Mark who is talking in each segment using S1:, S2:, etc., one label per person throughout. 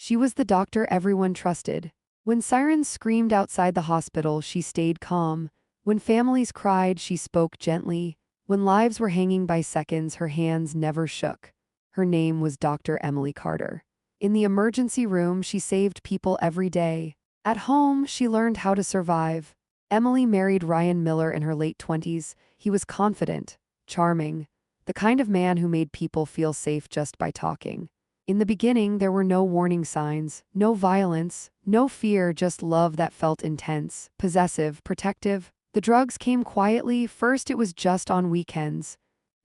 S1: She was the doctor everyone trusted. When sirens screamed outside the hospital, she stayed calm. When families cried, she spoke gently. When lives were hanging by seconds, her hands never shook. Her name was Dr. Emily Carter. In the emergency room, she saved people every day. At home, she learned how to survive. Emily married Ryan Miller in her late 20s. He was confident, charming, the kind of man who made people feel safe just by talking. In the beginning, there were no warning signs, no violence, no fear, just love that felt intense, possessive, protective. The drugs came quietly. First, it was just on weekends.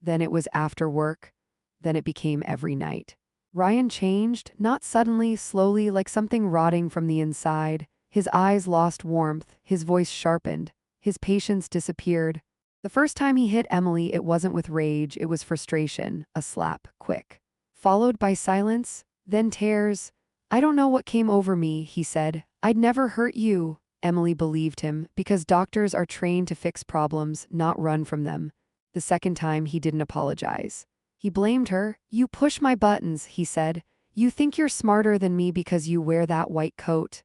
S1: Then it was after work. Then it became every night. Ryan changed, not suddenly, slowly, like something rotting from the inside. His eyes lost warmth, his voice sharpened, his patience disappeared. The first time he hit Emily, it wasn't with rage, it was frustration, a slap, quick. Followed by silence, then tears. "I don't know what came over me," he said. "I'd never hurt you." Emily believed him, because doctors are trained to fix problems, not run from them. The second time, he didn't apologize. He blamed her. "You push my buttons," he said. "You think you're smarter than me because you wear that white coat."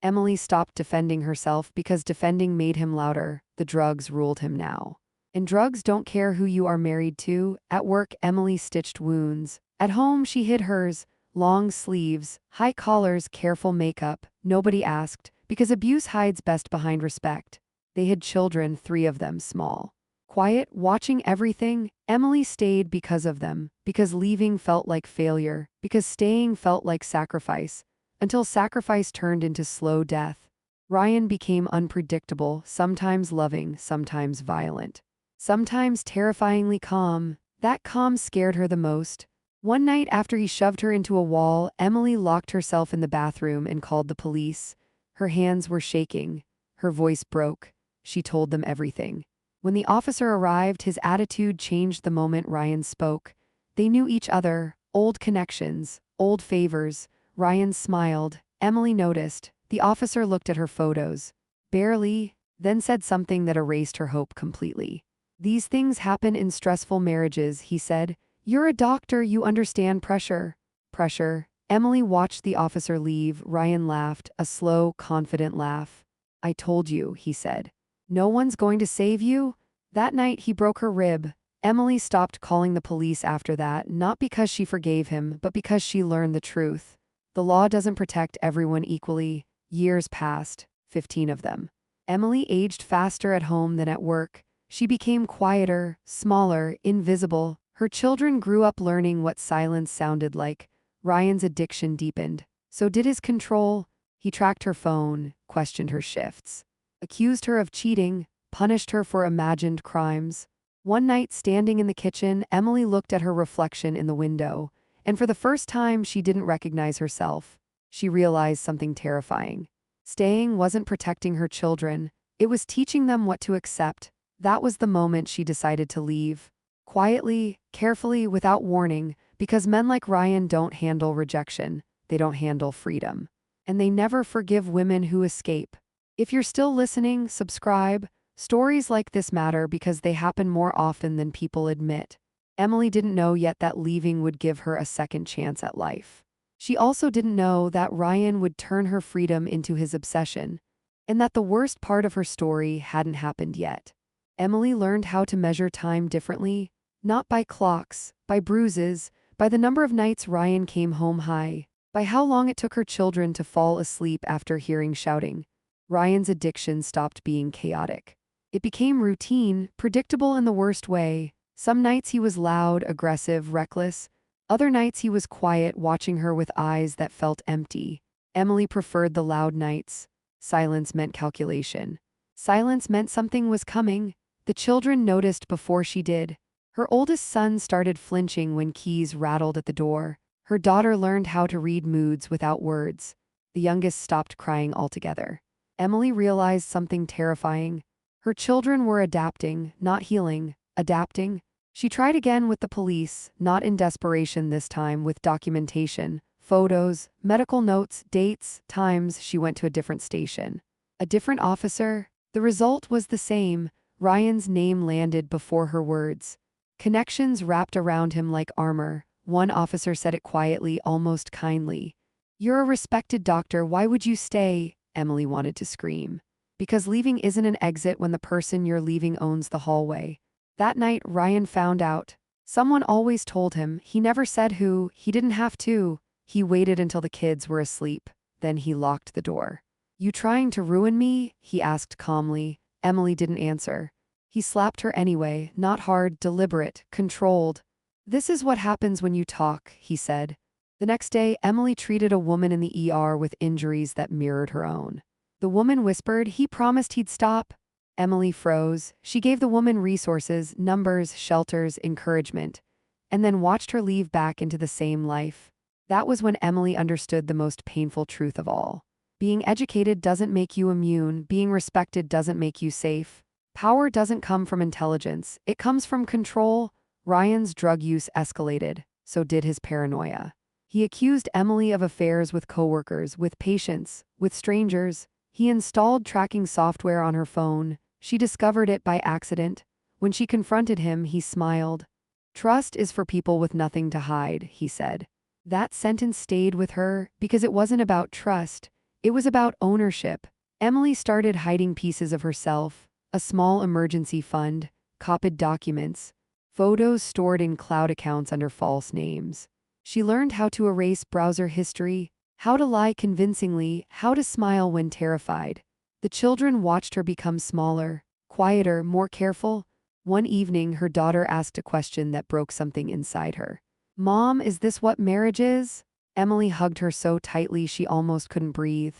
S1: Emily stopped defending herself because defending made him louder. The drugs ruled him now. And drugs don't care who you are married to. At work, Emily stitched wounds. At home, she hid hers. Long sleeves, high collars, careful makeup. Nobody asked, because abuse hides best behind respect. They had children, 3 of them small. Quiet, watching everything. Emily stayed because of them, because leaving felt like failure, because staying felt like sacrifice, until sacrifice turned into slow death. Ryan became unpredictable, sometimes loving, sometimes violent, sometimes terrifyingly calm. That calm scared her the most. One night after he shoved her into a wall, Emily locked herself in the bathroom and called the police. Her hands were shaking. Her voice broke. She told them everything. When the officer arrived, his attitude changed the moment Ryan spoke. They knew each other, old connections, old favors. Ryan smiled. Emily noticed. The officer looked at her photos. Barely, then said something that erased her hope completely. "These things happen in stressful marriages," he said. "You're a doctor, you understand pressure." Pressure. Emily watched the officer leave. Ryan laughed, a slow, confident laugh. "I told you," he said. "No one's going to save you." That night, he broke her rib. Emily stopped calling the police after that, not because she forgave him, but because she learned the truth. The law doesn't protect everyone equally. Years passed, 15 of them. Emily aged faster at home than at work. She became quieter, smaller, invisible. Her children grew up learning what silence sounded like. Ryan's addiction deepened. So did his control. He tracked her phone, questioned her shifts, accused her of cheating, punished her for imagined crimes. One night, standing in the kitchen, Emily looked at her reflection in the window, and for the first time, she didn't recognize herself. She realized something terrifying. Staying wasn't protecting her children, it was teaching them what to accept. That was the moment she decided to leave. Quietly, carefully, without warning, because men like Ryan don't handle rejection, they don't handle freedom. And they never forgive women who escape. If you're still listening, subscribe. Stories like this matter because they happen more often than people admit. Emily didn't know yet that leaving would give her a second chance at life. She also didn't know that Ryan would turn her freedom into his obsession, and that the worst part of her story hadn't happened yet. Emily learned how to measure time differently, not by clocks, by bruises, by the number of nights Ryan came home high, by how long it took her children to fall asleep after hearing shouting. Ryan's addiction stopped being chaotic. It became routine, predictable in the worst way. Some nights he was loud, aggressive, reckless. Other nights he was quiet, watching her with eyes that felt empty. Emily preferred the loud nights. Silence meant calculation. Silence meant something was coming. The children noticed before she did. Her oldest son started flinching when keys rattled at the door. Her daughter learned how to read moods without words. The youngest stopped crying altogether. Emily realized something terrifying. Her children were adapting, not healing, adapting. She tried again with the police, not in desperation this time, with documentation, photos, medical notes, dates, times. She went to a different station. A different officer. The result was the same. Ryan's name landed before her words. Connections wrapped around him like armor. One officer said it quietly, almost kindly. "You're a respected doctor, why would you stay?" Emily wanted to scream. "Because leaving isn't an exit when the person you're leaving owns the hallway." That night, Ryan found out. Someone always told him, he never said who, he didn't have to. He waited until the kids were asleep. Then he locked the door. "You trying to ruin me?" he asked calmly. Emily didn't answer. He slapped her anyway, not hard, deliberate, controlled. "This is what happens when you talk," he said. The next day, Emily treated a woman in the ER with injuries that mirrored her own. The woman whispered, "He promised he'd stop." Emily froze. She gave the woman resources, numbers, shelters, encouragement, and then watched her leave back into the same life. That was when Emily understood the most painful truth of all. Being educated doesn't make you immune, being respected doesn't make you safe. Power doesn't come from intelligence, it comes from control. Ryan's drug use escalated, so did his paranoia. He accused Emily of affairs with coworkers, with patients, with strangers. He installed tracking software on her phone. She discovered it by accident. When she confronted him, he smiled. "Trust is for people with nothing to hide," he said. That sentence stayed with her because it wasn't about trust. It was about ownership. Emily started hiding pieces of herself, a small emergency fund, copied documents, photos stored in cloud accounts under false names. She learned how to erase browser history, how to lie convincingly, how to smile when terrified. The children watched her become smaller, quieter, more careful. One evening, her daughter asked a question that broke something inside her. "Mom, is this what marriage is?" Emily hugged her so tightly she almost couldn't breathe.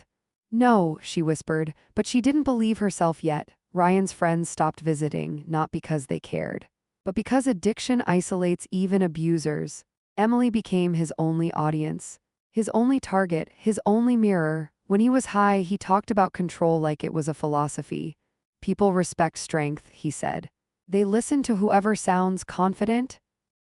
S1: "No," she whispered, but she didn't believe herself yet. Ryan's friends stopped visiting, not because they cared, but because addiction isolates even abusers. Emily became his only audience, his only target, his only mirror. When he was high, he talked about control like it was a philosophy. "People respect strength," he said. "They listen to whoever sounds confident."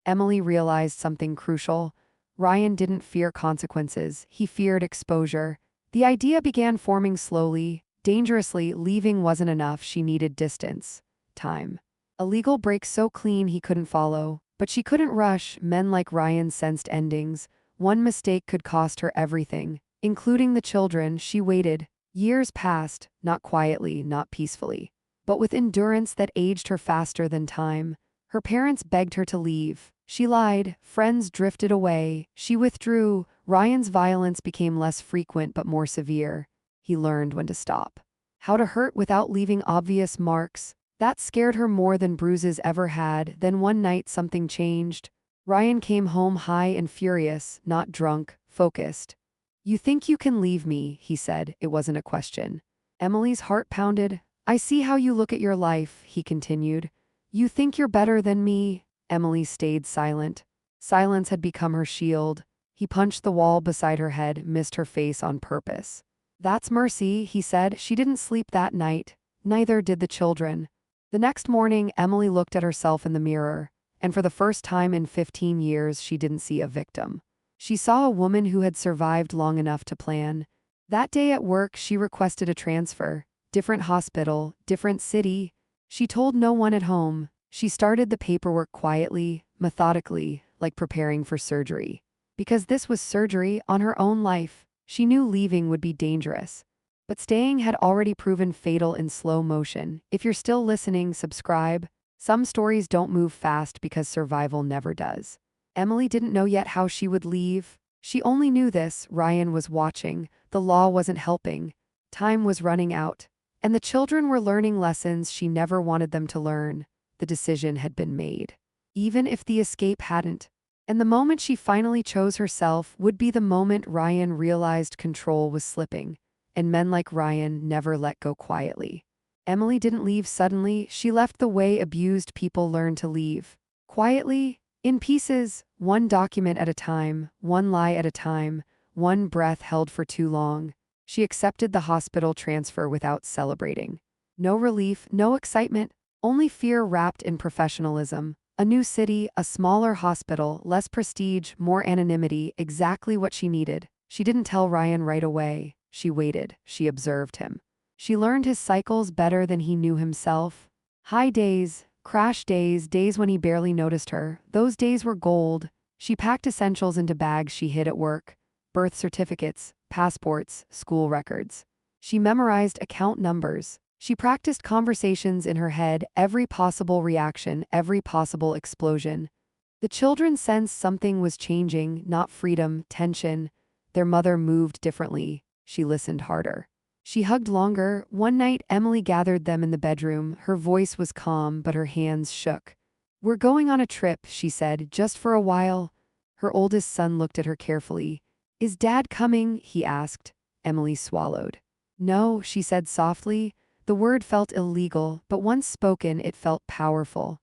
S1: Emily realized something crucial. Ryan didn't fear consequences, he feared exposure. The idea began forming slowly, dangerously. Leaving wasn't enough, she needed distance. Time. A legal break so clean he couldn't follow. But she couldn't rush. Men like Ryan sensed endings. One mistake could cost her everything, including the children. She waited. Years passed, not quietly, not peacefully, but with endurance that aged her faster than time. Her parents begged her to leave. She lied. Friends drifted away. She withdrew. Ryan's violence became less frequent but more severe. He learned when to stop. How to hurt without leaving obvious marks. That scared her more than bruises ever had. Then one night something changed. Ryan came home high and furious, not drunk, focused. "You think you can leave me," he said. It wasn't a question. Emily's heart pounded. "I see how you look at your life," he continued. "You think you're better than me." Emily stayed silent. Silence had become her shield. He punched the wall beside her head, missed her face on purpose. "That's mercy," he said. She didn't sleep that night. Neither did the children. The next morning, Emily looked at herself in the mirror, and for the first time in 15 years, she didn't see a victim. She saw a woman who had survived long enough to plan. That day at work, she requested a transfer. Different hospital, different city. She told no one at home. She started the paperwork quietly, methodically, like preparing for surgery. Because this was surgery on her own life, she knew leaving would be dangerous. But staying had already proven fatal in slow motion. If you're still listening, subscribe. Some stories don't move fast because survival never does. Emily didn't know yet how she would leave. She only knew this: Ryan was watching, the law wasn't helping, time was running out, and the children were learning lessons she never wanted them to learn. The decision had been made, even if the escape hadn't. And the moment she finally chose herself would be the moment Ryan realized control was slipping. And men like Ryan never let go quietly. Emily didn't leave suddenly, she left the way abused people learn to leave. Quietly, in pieces, one document at a time, one lie at a time, one breath held for too long. She accepted the hospital transfer without celebrating. No relief, no excitement, only fear wrapped in professionalism. A new city, a smaller hospital, less prestige, more anonymity, exactly what she needed. She didn't tell Ryan right away. She waited. She observed him. She learned his cycles better than he knew himself. High days, crash days, days when he barely noticed her. Those days were gold. She packed essentials into bags she hid at work. birth certificates, passports, school records. She memorized account numbers. She practiced conversations in her head, every possible reaction, every possible explosion. The children sensed something was changing, not freedom, tension. Their mother moved differently. She listened harder. She hugged longer. One night, Emily gathered them in the bedroom. Her voice was calm, but her hands shook. "We're going on a trip," she said, "just for a while." Her oldest son looked at her carefully. "Is Dad coming?" he asked. Emily swallowed. "No," she said softly. The word felt illegal, but once spoken, it felt powerful.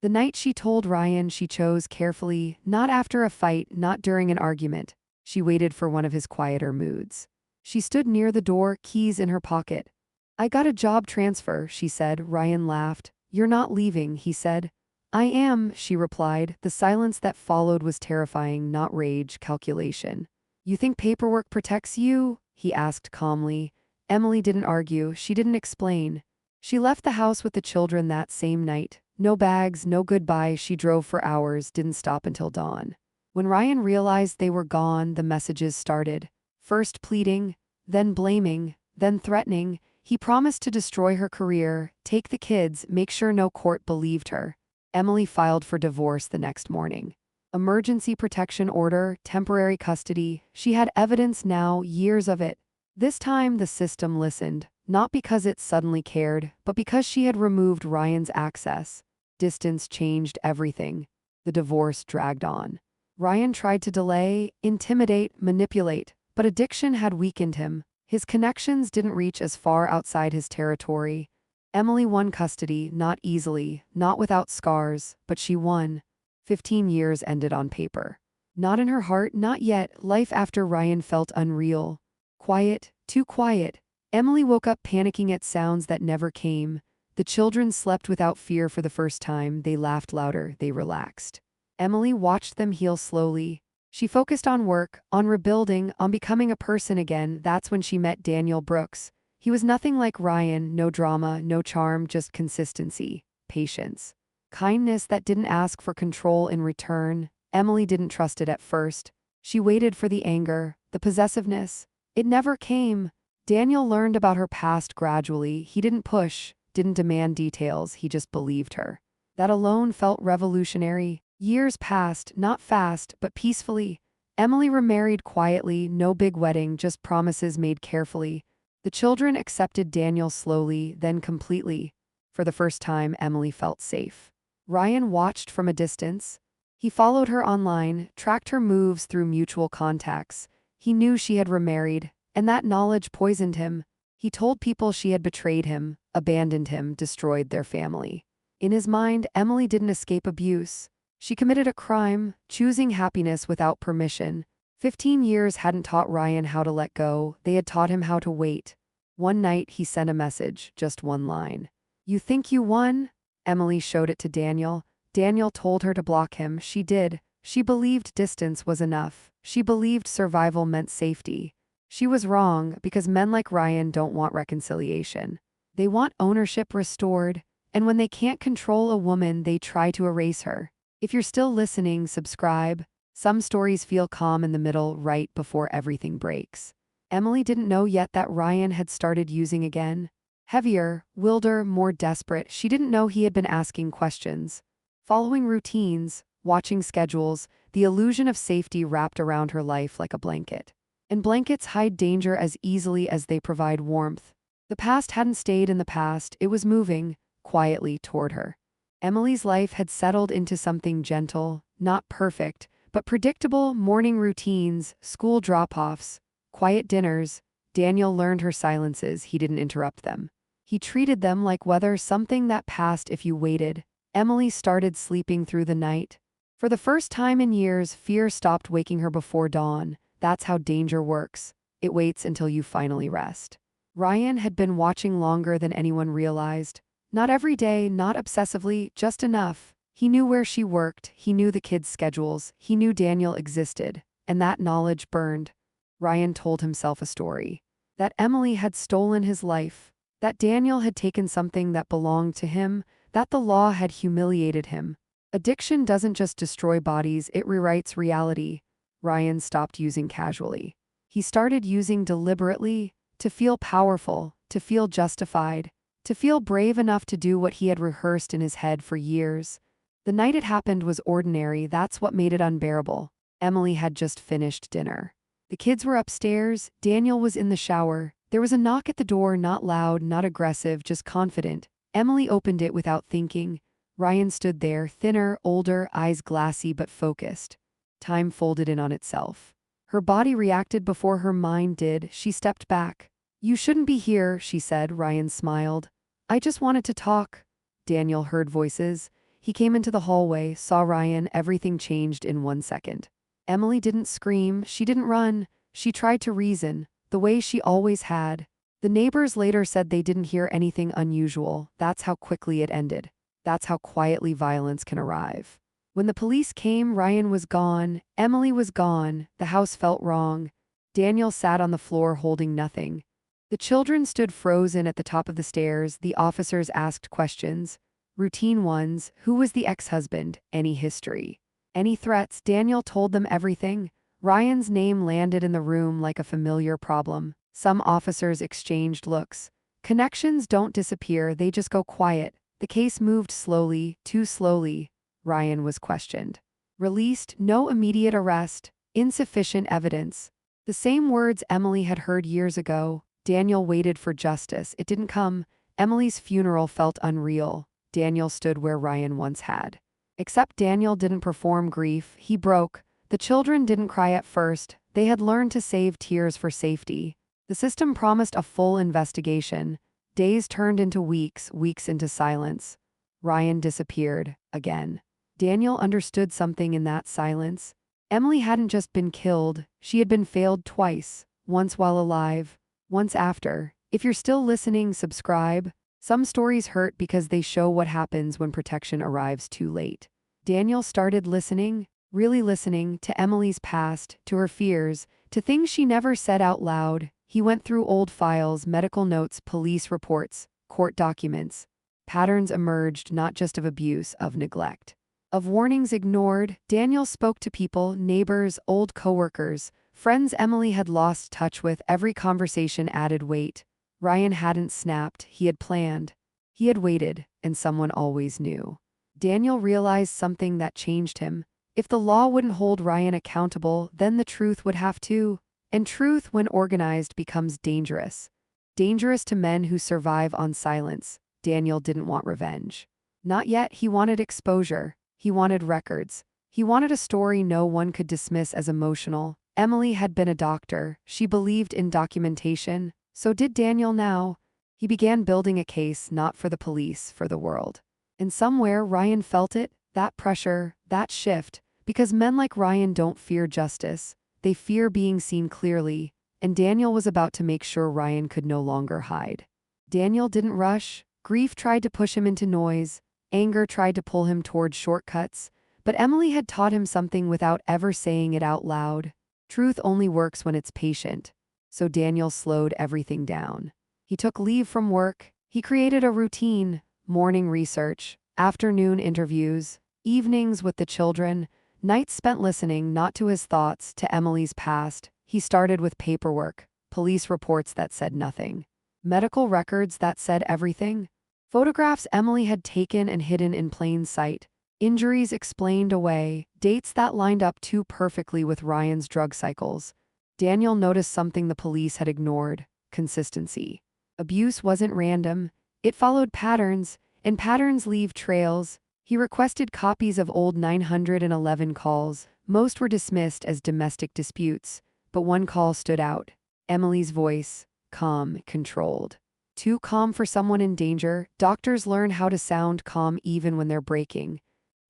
S1: The night she told Ryan, she chose carefully, not after a fight, not during an argument. She waited for one of his quieter moods. She stood near the door, keys in her pocket. "I got a job transfer," she said. Ryan laughed. "You're not leaving," he said. "I am," she replied. The silence that followed was terrifying, not rage, calculation. "You think paperwork protects you?" he asked calmly. Emily didn't argue. She didn't explain. She left the house with the children that same night. No bags, no goodbye. She drove for hours, didn't stop until dawn. When Ryan realized they were gone, the messages started. First pleading, then blaming, then threatening. He promised to destroy her career, take the kids, make sure no court believed her. Emily filed for divorce the next morning. Emergency protection order, temporary custody. She had evidence now, years of it. This time the system listened, not because it suddenly cared, but because she had removed Ryan's access. Distance changed everything. The divorce dragged on. Ryan tried to delay, intimidate, manipulate, but addiction had weakened him. His connections didn't reach as far outside his territory. Emily won custody, not easily, not without scars, but she won. 15 years ended on paper. Not in her heart, not yet. Life after Ryan felt unreal. Quiet, too quiet. Emily woke up panicking at sounds that never came. The children slept without fear for the first time. They laughed louder, they relaxed. Emily watched them heal slowly. She focused on work, on rebuilding, on becoming a person again. That's when she met Daniel Brooks. He was nothing like Ryan, no drama, no charm, just consistency, patience. Kindness that didn't ask for control in return. Emily didn't trust it at first. She waited for the anger, the possessiveness. It never came. Daniel learned about her past gradually. He didn't push, didn't demand details, he just believed her. That alone felt revolutionary. Years passed, not fast, but peacefully. Emily remarried quietly, no big wedding, just promises made carefully. The children accepted Daniel slowly, then completely. For the first time, Emily felt safe. Ryan watched from a distance. He followed her online, tracked her moves through mutual contacts. He knew she had remarried, and that knowledge poisoned him. He told people she had betrayed him, abandoned him, destroyed their family. In his mind, Emily didn't escape abuse. She committed a crime, choosing happiness without permission. 15 years hadn't taught Ryan how to let go. They had taught him how to wait. One night, he sent a message, just one line. "You think you won?" Emily showed it to Daniel. Daniel told her to block him. She did. She believed distance was enough. She believed survival meant safety. She was wrong, because men like Ryan don't want reconciliation. They want ownership restored. And when they can't control a woman, they try to erase her. If you're still listening, subscribe. Some stories feel calm in the middle, right before everything breaks. Emily didn't know yet that Ryan had started using again. Heavier, wilder, more desperate. She didn't know he had been asking questions. Following routines, watching schedules, the illusion of safety wrapped around her life like a blanket. And blankets hide danger as easily as they provide warmth. The past hadn't stayed in the past, it was moving, quietly toward her. Emily's life had settled into something gentle, not perfect, but predictable. Morning routines, school drop-offs, quiet dinners. Daniel learned her silences, he didn't interrupt them. He treated them like weather, something that passed if you waited. Emily started sleeping through the night. For the first time in years, fear stopped waking her before dawn. That's how danger works. It waits until you finally rest. Ryan had been watching longer than anyone realized. Not every day, not obsessively, just enough. He knew where she worked, he knew the kids' schedules, he knew Daniel existed, and that knowledge burned. Ryan told himself a story. That Emily had stolen his life, that Daniel had taken something that belonged to him, that the law had humiliated him. Addiction doesn't just destroy bodies, it rewrites reality. Ryan stopped using casually. He started using deliberately, to feel powerful, to feel justified, to feel brave enough to do what he had rehearsed in his head for years. The night it happened was ordinary, that's what made it unbearable. Emily had just finished dinner. The kids were upstairs, Daniel was in the shower. There was a knock at the door, not loud, not aggressive, just confident. Emily opened it without thinking. Ryan stood there, thinner, older, eyes glassy but focused. Time folded in on itself. Her body reacted before her mind did. She stepped back. "You shouldn't be here," she said. Ryan smiled. "I just wanted to talk." Daniel heard voices. He came into the hallway, saw Ryan. Everything changed in 1 second. Emily didn't scream, she didn't run. She tried to reason, the way she always had. The neighbors later said they didn't hear anything unusual. That's how quickly it ended. That's how quietly violence can arrive. When the police came, Ryan was gone. Emily was gone. The house felt wrong. Daniel sat on the floor holding nothing. The children stood frozen at the top of the stairs. The officers asked questions. Routine ones. Who was the ex-husband? Any history? Any threats? Daniel told them everything. Ryan's name landed in the room like a familiar problem. Some officers exchanged looks. Connections don't disappear, they just go quiet. The case moved slowly, too slowly. Ryan was questioned. Released, no immediate arrest, insufficient evidence. The same words Emily had heard years ago. Daniel waited for justice. It didn't come. Emily's funeral felt unreal. Daniel stood where Ryan once had. Except Daniel didn't perform grief, he broke. The children didn't cry at first. They had learned to save tears for safety. The system promised a full investigation. Days turned into weeks, weeks into silence. Ryan disappeared, again. Daniel understood something in that silence. Emily hadn't just been killed, she had been failed twice, once while alive, once after. If you're still listening, subscribe. Some stories hurt because they show what happens when protection arrives too late. Daniel started listening, really listening, to Emily's past, to her fears, to things she never said out loud. He went through old files, medical notes, police reports, court documents. Patterns emerged, not just of abuse, of neglect. Of warnings ignored. Daniel spoke to people, neighbors, old coworkers, friends Emily had lost touch with. Every conversation added weight. Ryan hadn't snapped, he had planned. He had waited, and someone always knew. Daniel realized something that changed him. If the law wouldn't hold Ryan accountable, then the truth would have to. And truth, when organized, becomes dangerous. Dangerous to men who survive on silence. Daniel didn't want revenge. Not yet. He wanted exposure. He wanted records. He wanted a story no one could dismiss as emotional. Emily had been a doctor. She believed in documentation. So did Daniel now. He began building a case, not for the police, for the world. And somewhere Ryan felt it, that pressure, that shift, because men like Ryan don't fear justice. They fear being seen clearly, and Daniel was about to make sure Ryan could no longer hide. Daniel didn't rush. Grief tried to push him into noise. Anger tried to pull him toward shortcuts. But Emily had taught him something without ever saying it out loud. Truth only works when it's patient. So Daniel slowed everything down. He took leave from work. He created a routine: morning research, afternoon interviews, evenings with the children, nights spent listening not to his thoughts, to Emily's past. He started with paperwork, police reports that said nothing, medical records that said everything, photographs Emily had taken and hidden in plain sight, injuries explained away, dates that lined up too perfectly with Ryan's drug cycles. Daniel noticed something the police had ignored: consistency. Abuse wasn't random. It followed patterns, and patterns leave trails. He requested copies of old 911 calls. Most were dismissed as domestic disputes, but one call stood out. Emily's voice, calm, controlled. Too calm for someone in danger. Doctors learn how to sound calm even when they're breaking.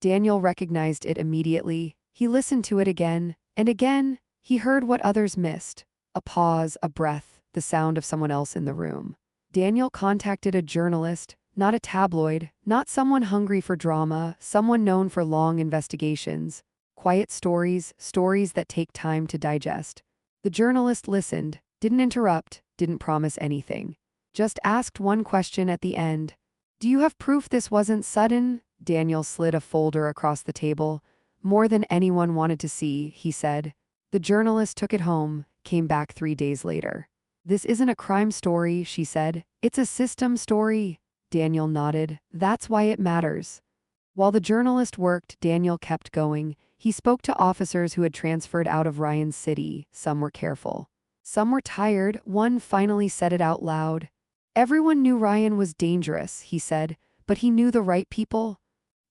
S1: Daniel recognized it immediately. He listened to it again, and again. He heard what others missed: a pause, a breath, the sound of someone else in the room. Daniel contacted a journalist, not a tabloid, not someone hungry for drama, someone known for long investigations. Quiet stories, stories that take time to digest. The journalist listened, didn't interrupt, didn't promise anything. Just asked one question at the end. "Do you have proof this wasn't sudden?" Daniel slid a folder across the table. "More than anyone wanted to see," he said. The journalist took it home, came back 3 days later. "This isn't a crime story," she said. "It's a system story." Daniel nodded. "That's why it matters." While the journalist worked, Daniel kept going. He spoke to officers who had transferred out of Ryan's city. Some were careful. Some were tired. One finally said it out loud. "Everyone knew Ryan was dangerous," he said, "but he knew the right people."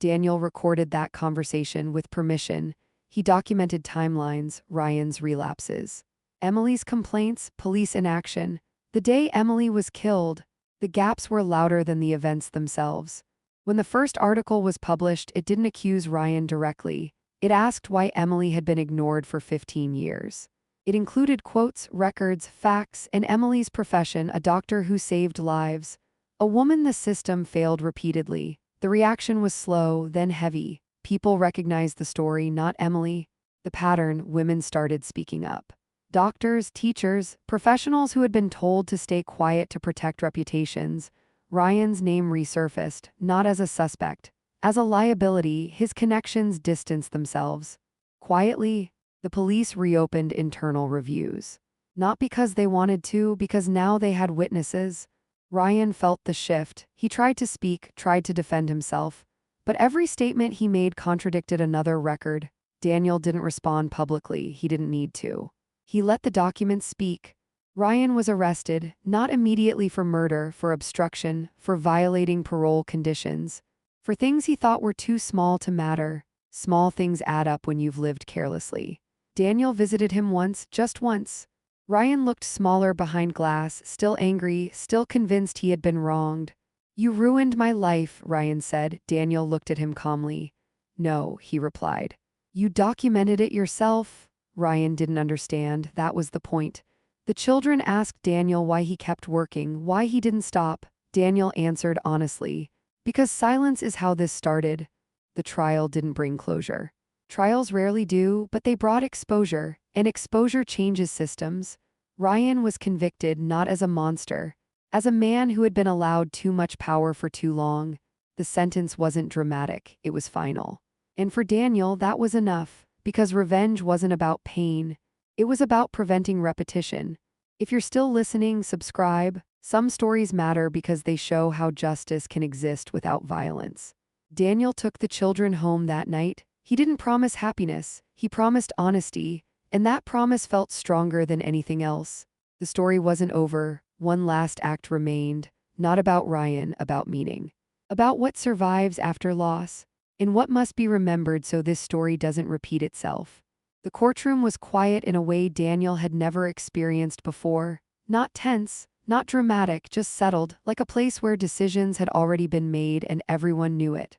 S1: Daniel recorded that conversation with permission. He documented timelines, Ryan's relapses, Emily's complaints, police inaction. The day Emily was killed, the gaps were louder than the events themselves. When the first article was published, it didn't accuse Ryan directly. It asked why Emily had been ignored for 15 years. It included quotes, records, facts, and Emily's profession, a doctor who saved lives. A woman the system failed repeatedly. The reaction was slow, then heavy. People recognized the story, not Emily. The pattern, women started speaking up. Doctors, teachers, professionals who had been told to stay quiet to protect reputations. Ryan's name resurfaced, not as a suspect. As a liability, his connections distanced themselves. Quietly, the police reopened internal reviews. Not because they wanted to, because now they had witnesses. Ryan felt the shift. He tried to speak, tried to defend himself. But every statement he made contradicted another record. Daniel didn't respond publicly. He didn't need to. He let the documents speak. Ryan was arrested, not immediately for murder, for obstruction, for violating parole conditions, for things he thought were too small to matter. Small things add up when you've lived carelessly. Daniel visited him once, just once. Ryan looked smaller behind glass, still angry, still convinced he had been wronged. "You ruined my life," Ryan said. Daniel looked at him calmly. "No," he replied. "You documented it yourself." Ryan didn't understand. That was the point. The children asked Daniel why he kept working, why he didn't stop. Daniel answered honestly, "Because silence is how this started." The trial didn't bring closure. Trials rarely do, but they brought exposure, and exposure changes systems. Ryan was convicted not as a monster, as a man who had been allowed too much power for too long. The sentence wasn't dramatic, it was final. And for Daniel, that was enough, because revenge wasn't about pain. It was about preventing repetition. If you're still listening, subscribe. Some stories matter because they show how justice can exist without violence. Daniel took the children home that night. He didn't promise happiness, he promised honesty, and that promise felt stronger than anything else. The story wasn't over. One last act remained, not about Ryan, about meaning. About what survives after loss, and what must be remembered so this story doesn't repeat itself. The courtroom was quiet in a way Daniel had never experienced before. Not tense, not dramatic, just settled, like a place where decisions had already been made and everyone knew it.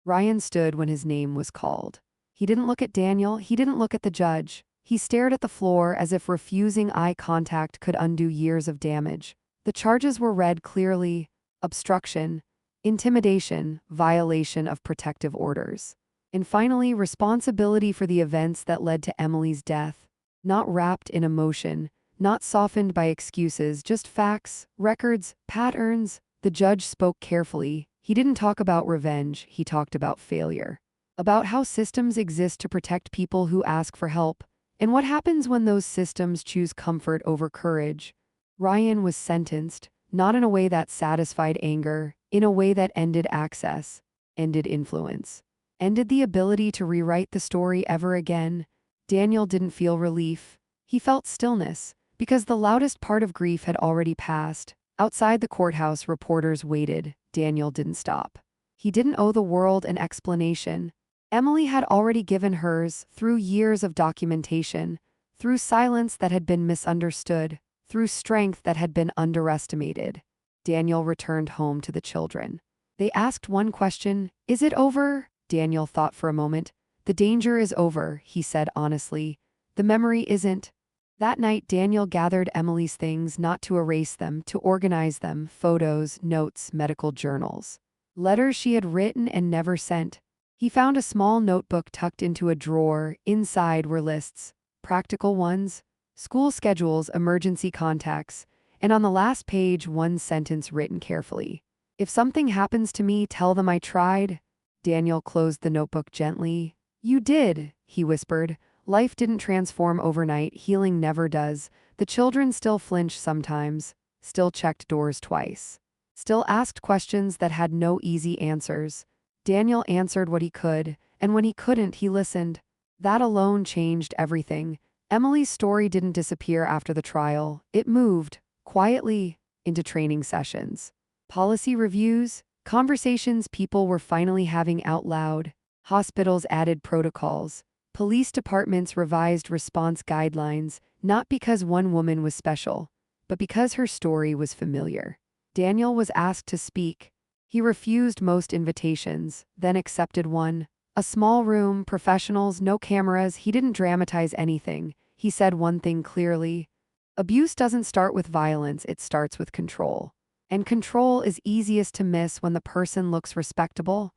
S1: Ryan stood when his name was called. He didn't look at Daniel, he didn't look at the judge. He stared at the floor as if refusing eye contact could undo years of damage. The charges were read clearly: obstruction, intimidation, violation of protective orders, and finally, responsibility for the events that led to Emily's death. Not wrapped in emotion, not softened by excuses, just facts, records, patterns. The judge spoke carefully. He didn't talk about revenge, he talked about failure. About how systems exist to protect people who ask for help, and what happens when those systems choose comfort over courage. Ryan was sentenced, not in a way that satisfied anger, in a way that ended access, ended influence, ended the ability to rewrite the story ever again. Daniel didn't feel relief. He felt stillness, because the loudest part of grief had already passed. Outside the courthouse, reporters waited. Daniel didn't stop. He didn't owe the world an explanation. Emily had already given hers, through years of documentation, through silence that had been misunderstood, through strength that had been underestimated. Daniel returned home to the children. They asked one question: "Is it over?" Daniel thought for a moment. "The danger is over," he said honestly. "The memory isn't." That night, Daniel gathered Emily's things, not to erase them, to organize them: photos, notes, medical journals, letters she had written and never sent. He found a small notebook tucked into a drawer. Inside were lists, practical ones, school schedules, emergency contacts, and on the last page, one sentence written carefully: "If something happens to me, tell them I tried." Daniel closed the notebook gently. "You did," he whispered, Life didn't transform overnight, healing never does. The children still flinched sometimes, still checked doors twice, still asked questions that had no easy answers. Daniel answered what he could, and when he couldn't, he listened. That alone changed everything. Emily's story didn't disappear after the trial. It moved, quietly, into training sessions, policy reviews, conversations people were finally having out loud. Hospitals added protocols. Police departments revised response guidelines, not because one woman was special, but because her story was familiar. Daniel was asked to speak. He refused most invitations, then accepted one. A small room, professionals, no cameras. He didn't dramatize anything. He said one thing clearly. Abuse doesn't start with violence, it starts with control. And control is easiest to miss when the person looks respectable.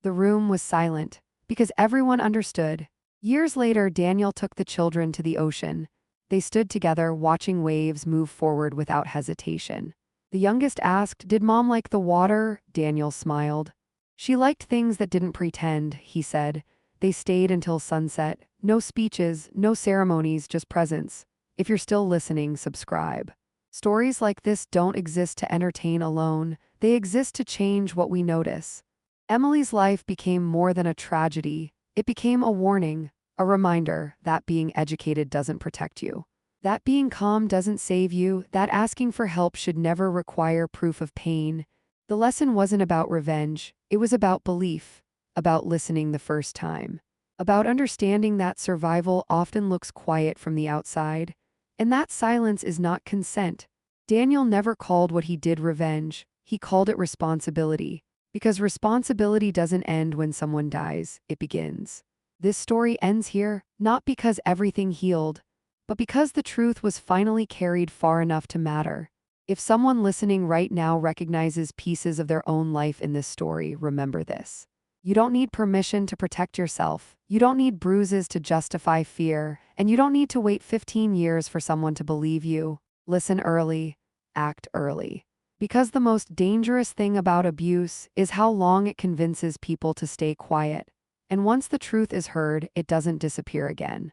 S1: The room was silent, because everyone understood. Years later, Daniel took the children to the ocean. They stood together, watching waves move forward without hesitation. The youngest asked, "Did Mom like the water?" Daniel smiled. "She liked things that didn't pretend," he said. They stayed until sunset. No speeches, no ceremonies, just presence. If you're still listening, subscribe. Stories like this don't exist to entertain alone. They exist to change what we notice. Emily's life became more than a tragedy. It became a warning, a reminder that being educated doesn't protect you, that being calm doesn't save you, that asking for help should never require proof of pain. The lesson wasn't about revenge, it was about belief, about listening the first time, about understanding that survival often looks quiet from the outside, and that silence is not consent. Daniel never called what he did revenge, he called it responsibility. Because responsibility doesn't end when someone dies, it begins. This story ends here, not because everything healed, but because the truth was finally carried far enough to matter. If someone listening right now recognizes pieces of their own life in this story, remember this. You don't need permission to protect yourself. You don't need bruises to justify fear, and you don't need to wait 15 years for someone to believe you. Listen early, act early. Because the most dangerous thing about abuse is how long it convinces people to stay quiet. And once the truth is heard, it doesn't disappear again.